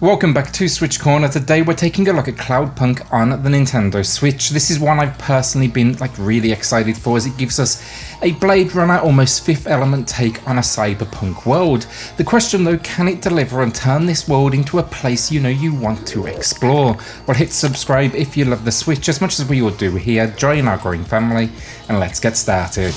Welcome back to SwitchCorner. Today we're taking a look at Cloudpunk on the Nintendo Switch. This is one I've personally been really excited for, as it gives us a Blade Runner, almost Fifth Element take on a cyberpunk world. The question though, can it deliver and turn this world into a place you want to explore? Well, hit subscribe if you love the Switch as much as we all do here, join our growing family, and let's get started.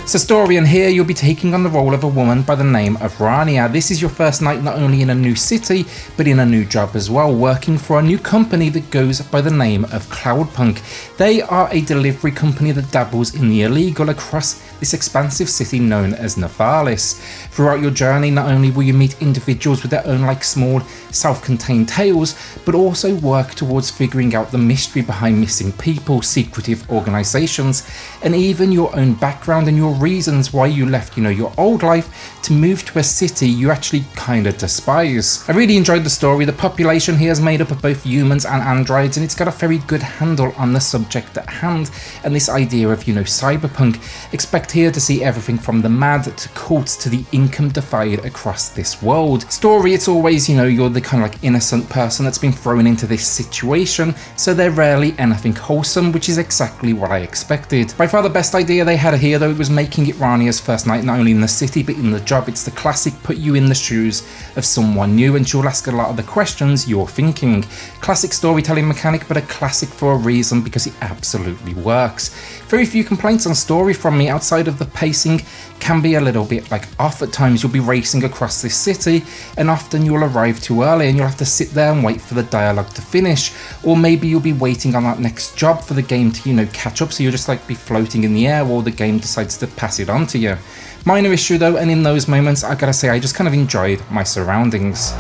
So story, and here you'll be taking on the role of a woman by the name of Rania. This is your first night not only in a new city, but in a new job as well, working for a new company that goes by the name of Cloudpunk. They are a delivery company that dabbles in the illegal across this expansive city known as Nivalis. Throughout your journey, not only will you meet individuals with their own small, self-contained tales, but also work towards figuring out the mystery behind missing people, secretive organizations, and even your own background and your reasons why you left, your old life to move to a city you actually kind of despise. I really enjoyed the story. The population here is made up of both humans and androids, and it's got a very good handle on the subject at hand and this idea of, cyberpunk. Expect here to see everything from the mad to cults to the income divide across this world. Story, it's always, you're the kind of innocent person that's been thrown into this situation, so they're rarely anything wholesome, which is exactly what I expected. By far the best idea they had here though was making it Rania's first night not only in the city but in the job. It's the classic put you in the shoes of someone new and she'll ask a lot of the questions you're thinking. Classic storytelling mechanic, but a classic for a reason because it absolutely works. Very few complaints on story from me outside of the pacing can be a little bit off at times. You'll be racing across this city and often you'll arrive too early and you'll have to sit there and wait for the dialogue to finish, or maybe you'll be waiting on that next job for the game to catch up, so you'll just be floating in the air while the game decides to pass it on to you. Minor issue though, and in those moments I gotta say I just kind of enjoyed my surroundings.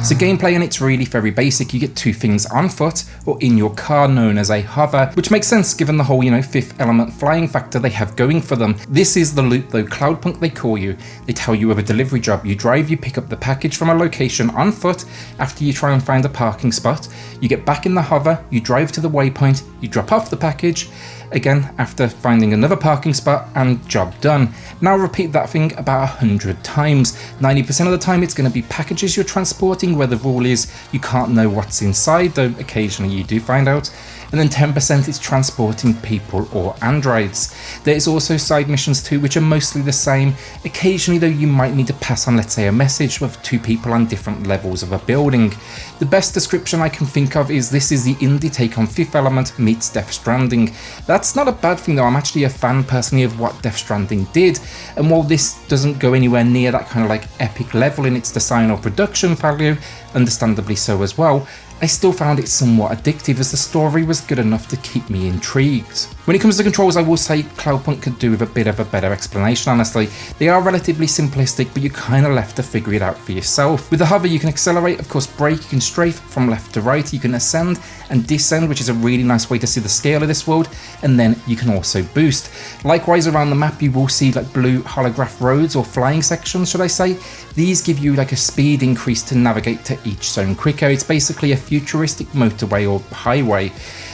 So gameplay, and it's really very basic. You get two things on foot or in your car known as a hover, which makes sense given the whole, Fifth Element flying factor they have going for them. This is the loop though, Cloudpunk they call you. They tell you of a delivery job. You drive, you pick up the package from a location on foot after you try and find a parking spot. You get back in the hover, you drive to the waypoint, you drop off the package, again after finding another parking spot, and job done. Now repeat that thing about 100 times. 90% of the time it's going to be packages you're transporting where the rule is you can't know what's inside, though occasionally you do find out. And then 10% is transporting people or androids. There is also side missions too, which are mostly the same. Occasionally though you might need to pass on, let's say, a message with two people on different levels of a building. The best description I can think of is this is the indie take on Fifth Element meets Death Stranding. That's not a bad thing though. I'm actually a fan personally of what Death Stranding did, and while this doesn't go anywhere near that kind of epic level in its design or production value, understandably so as well, I still found it somewhat addictive as the story was good enough to keep me intrigued. When it comes to controls, I will say Cloudpunk could do with a bit of a better explanation, honestly. They are relatively simplistic, but you're kind of left to figure it out for yourself. With the hover you can accelerate, of course brake, you can strafe from left to right, you can ascend and descend, which is a really nice way to see the scale of this world, and then you can also boost. Likewise around the map you will see blue holograph roads, or flying sections should I say. These give you a speed increase to navigate to each zone quicker. It's basically a futuristic motorway or highway.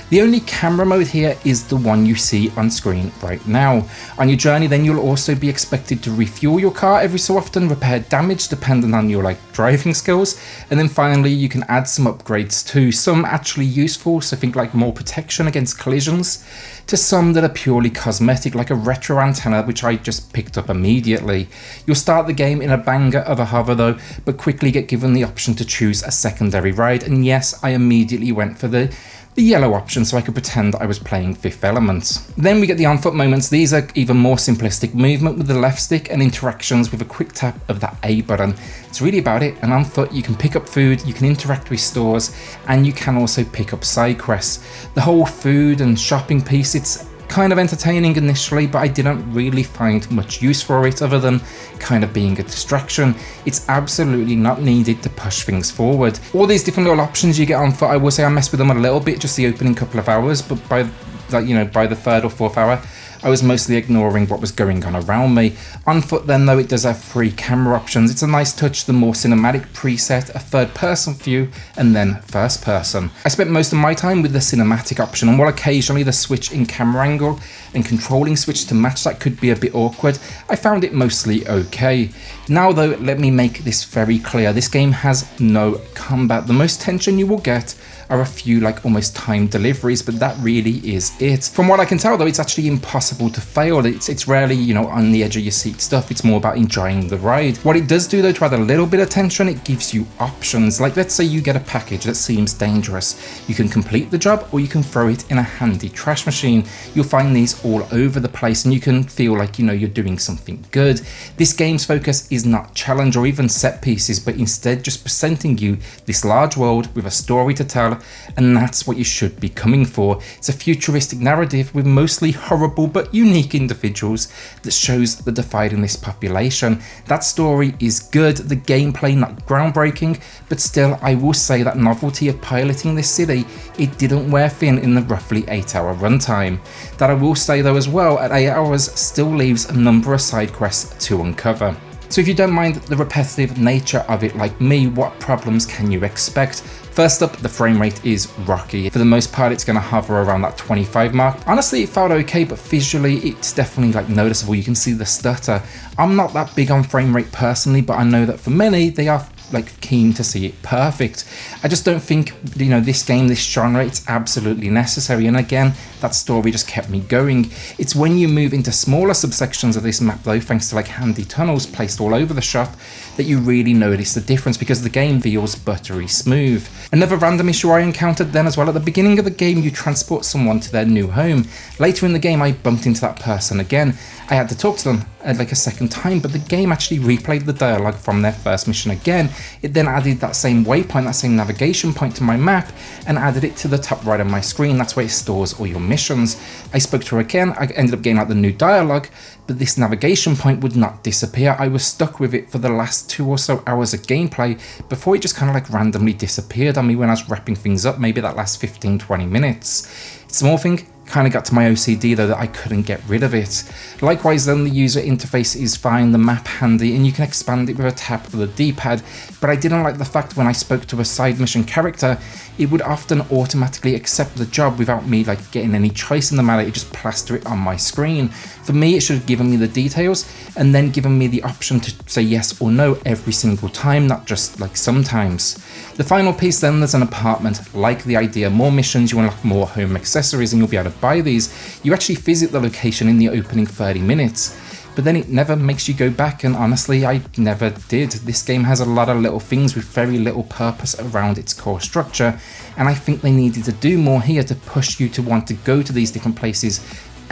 The only camera mode here is the one you see on screen right now. On your journey then you'll also be expected to refuel your car every so often, repair damage depending on your driving skills, and then finally you can add some upgrades too, some actually useful, so think more protection against collisions, to some that are purely cosmetic, like a retro antenna which I just picked up immediately. You'll start the game in a banger of a hover though, but quickly get given the option to choose a secondary ride, and yes, I immediately went for the yellow option so I could pretend I was playing Fifth Element. Then we get the on-foot moments. These are even more simplistic: movement with the left stick and interactions with a quick tap of that A button. It's really about it, and on foot you can pick up food, you can interact with stores, and you can also pick up side quests. The whole food and shopping piece, it's kind of entertaining initially, but I didn't really find much use for it other than kind of being a distraction. It's absolutely not needed to push things forward. All these different little options you get on foot, I will say I messed with them a little bit just the opening couple of hours, but by like, you know, by the 3rd or 4th hour, I was mostly ignoring what was going on around me. On foot then though, it does have 3 camera options. It's a nice touch, the more cinematic preset, a 3rd person view, and then 1st person. I spent most of my time with the cinematic option, and while occasionally the switch in camera angle and controlling switch to match that could be a bit awkward, I found it mostly okay. Now though, let me make this very clear, this game has no combat. The most tension you will get are a few like almost timed deliveries, but that really is it. From what I can tell though, it's actually impossible to fail. It's rarely, you know, on the edge of your seat stuff. It's more about enjoying the ride. What it does do though, to add a little bit of tension, it gives you options. Like let's say you get a package that seems dangerous. You can complete the job or you can throw it in a handy trash machine. You'll find these all over the place and you can feel like, you know, you're doing something good. This game's focus is not challenge or even set pieces, but instead just presenting you this large world with a story to tell, and that's what you should be coming for. It's a futuristic narrative with mostly horrible but unique individuals that shows the divide in this population. That story is good, the gameplay not groundbreaking, but still I will say that novelty of piloting this city, it didn't wear thin in the roughly 8-hour runtime. That I will say though as well, at 8 hours still leaves a number of side quests to uncover. So if you don't mind the repetitive nature of it like me, what problems can you expect? First up, the frame rate is rocky. For the most part, it's going to hover around that 25 mark. Honestly, it felt okay, but visually, it's definitely like noticeable. You can see the stutter. I'm not that big on frame rate personally, but I know that for many, they are like keen to see it perfect. I just don't think, you know, this game, this genre, it's absolutely necessary. And again, that story just kept me going. It's when you move into smaller subsections of this map though, thanks to like handy tunnels placed all over the shop, that you really notice the difference because the game feels buttery smooth. Another random issue I encountered then as well, at the beginning of the game you transport someone to their new home. Later in the game I bumped into that person again. I had to talk to them like a second time, but the game actually replayed the dialogue from their first mission again. It then added that same waypoint, that same navigation point to my map and added it to the top right of my screen. That's where it stores all your missions. I spoke to her again, I ended up getting like the new dialogue, but this navigation point would not disappear. I was stuck with it for the last 2 or so hours of gameplay before it just kind of like randomly disappeared on me when I was wrapping things up, maybe that last 15-20 minutes. Small thing, kind of got to my OCD though that I couldn't get rid of it. Likewise then, the user interface is fine, the map handy, and you can expand it with a tap of the D-pad, but I didn't like the fact when I spoke to a side mission character, it would often automatically accept the job without me like getting any choice in the matter. It just plaster it on my screen. For me, it should have given me the details and then given me the option to say yes or no every single time, not just like sometimes. The final piece then, there's an apartment. Like the idea, more missions, you unlock more home accessories and you'll be able to buy these. You actually visit the location in the opening 30 minutes. But then it never makes you go back, and honestly I never did. This game has a lot of little things with very little purpose around its core structure, and I think they needed to do more here to push you to want to go to these different places,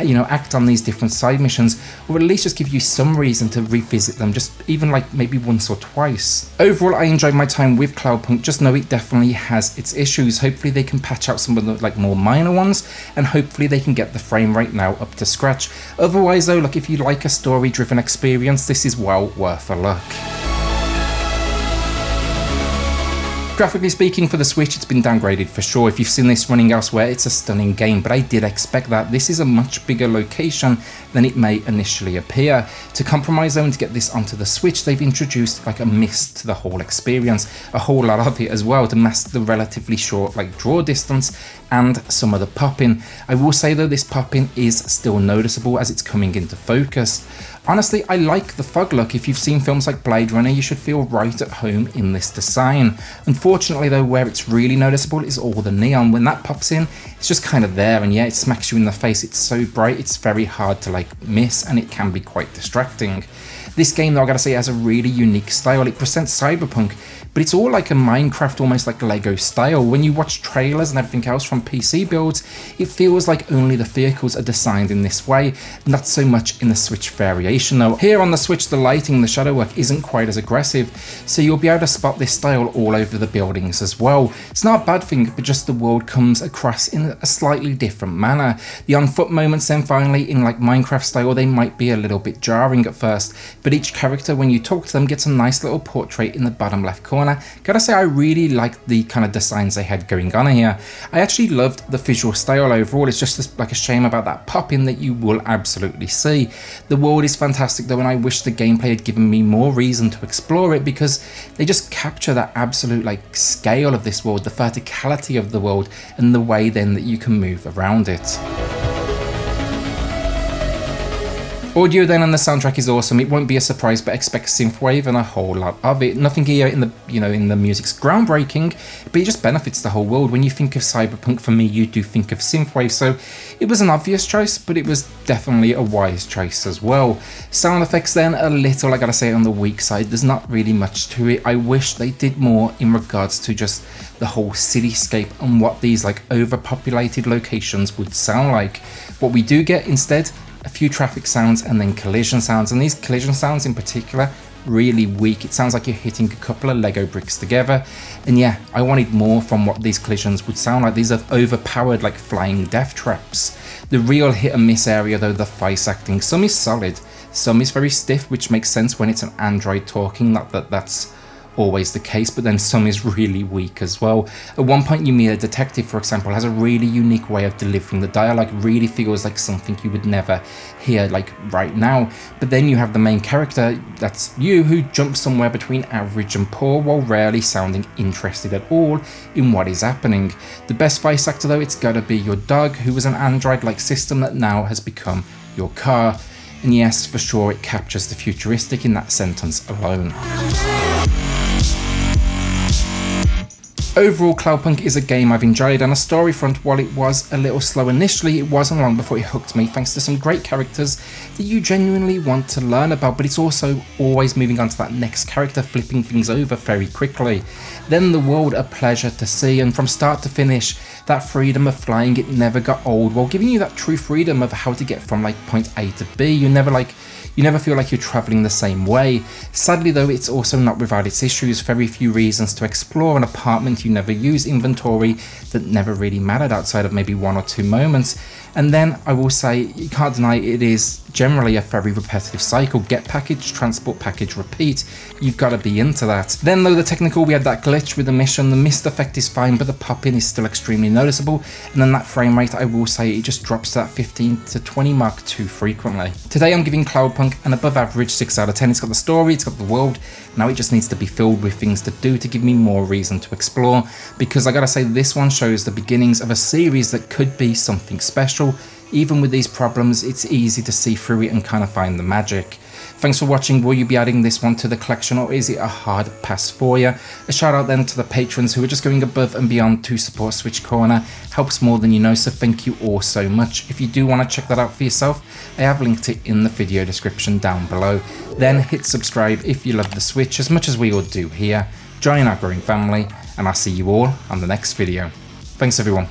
you know, act on these different side missions, or at least just give you some reason to revisit them, just even like maybe once or twice. Overall, I enjoyed my time with Cloudpunk, just know it definitely has its issues. Hopefully they can patch out some of the like more minor ones, and hopefully they can get the frame rate now up to scratch. Otherwise though, look, if you like a story driven experience, this is well worth a look. Graphically speaking, for the Switch, it's been downgraded for sure. If you've seen this running elsewhere, it's a stunning game, but I did expect that. This is a much bigger location than it may initially appear. To compromise though and to get this onto the Switch, they've introduced like a mist to the whole experience, a whole lot of it as well, to mask the relatively short like draw distance and some of the popping. I will say though, this popping is still noticeable as it's coming into focus. Honestly, I like the fog look. If you've seen films like Blade Runner, you should feel right at home in this design. Unfortunately though, where it's really noticeable is all the neon. When that pops in, it's just kind of there, and yeah, it smacks you in the face. It's so bright, it's very hard to like miss, and it can be quite distracting. This game though, I gotta say, has a really unique style. It presents cyberpunk, but it's all like a Minecraft, almost like Lego style. When you watch trailers and everything else from PC builds, it feels like only the vehicles are designed in this way, not so much in the Switch variation though. Here on the Switch, the lighting, the shadow work isn't quite as aggressive, so you'll be able to spot this style all over the buildings as well. It's not a bad thing, but just the world comes across in a slightly different manner. The on foot moments then finally, in like Minecraft style, they might be a little bit jarring at first, but each character, when you talk to them, gets a nice little portrait in the bottom left corner. Gotta say, I really liked the kind of designs they had going on here. I actually loved the visual style overall. It's just like a shame about that pop-in that you will absolutely see. The world is fantastic though, and I wish the gameplay had given me more reason to explore it, because they just capture that absolute like scale of this world, the verticality of the world, and the way then that you can move around it. Audio then on the soundtrack is awesome. It won't be a surprise, but expect synthwave and a whole lot of it. Nothing here in the in the music's groundbreaking, but it just benefits the whole world. When you think of cyberpunk, for me, you do think of synthwave, so it was an obvious choice, but it was definitely a wise choice as well. Sound effects then, a little, I gotta say, on the weak side. There's not really much to it. I wish they did more in regards to just the whole cityscape and what these like overpopulated locations would sound like. What we do get instead, a few traffic sounds and then collision sounds, and these collision sounds in particular, really weak. It sounds like you're hitting a couple of Lego bricks together, and yeah, I wanted more from what these collisions would sound like. These are overpowered like flying death traps. The real hit and miss area though, the voice acting, some is solid, some is very stiff, which makes sense when it's an android talking, not that that's always the case, but then some is really weak as well. At one point you meet a detective, for example, has a really unique way of delivering the dialogue, really feels like something you would never hear like right now. But then you have the main character, that's you, who jumps somewhere between average and poor while rarely sounding interested at all in what is happening. The best voice actor though, it's gotta be your dog, who was an android-like system that now has become your car. And yes, for sure, it captures the futuristic in that sentence alone. Overall, Cloudpunk is a game I've enjoyed. On a story front, while it was a little slow initially, it wasn't long before it hooked me, thanks to some great characters that you genuinely want to learn about, but it's also always moving on to that next character, flipping things over very quickly. Then the world, a pleasure to see, and from start to finish, that freedom of flying, it never got old, while giving you that true freedom of how to get from like point A to B. You never feel like you're travelling the same way. Sadly though, it's also not without its issues. Very few reasons to explore an apartment you never use, inventory that never really mattered outside of maybe one or two moments. And then I will say, you can't deny it is generally a very repetitive cycle. Get package, transport package, repeat. You've got to be into that. Then though, the technical, we had that glitch with the mission. The mist effect is fine, but the pop-in is still extremely noticeable. And then that frame rate, I will say, it just drops to that 15 to 20 mark too frequently. Today I'm giving Cloudpunk an above average 6 out of 10. It's got the story, it's got the world. Now it just needs to be filled with things to do to give me more reason to explore, because I gotta say, this one shows the beginnings of a series that could be something special. Even with these problems, it's easy to see through it and kind of find the magic. Thanks for watching. Will you be adding this one to the collection, or is it a hard pass for you? A shout out then to the patrons who are just going above and beyond to support SwitchCorner. Helps more than you know, so thank you all so much. If you do want to check that out for yourself, I have linked it in the video description down below. Then hit subscribe if you love the Switch as much as we all do here. Join our growing family, and I'll see you all on the next video. Thanks everyone.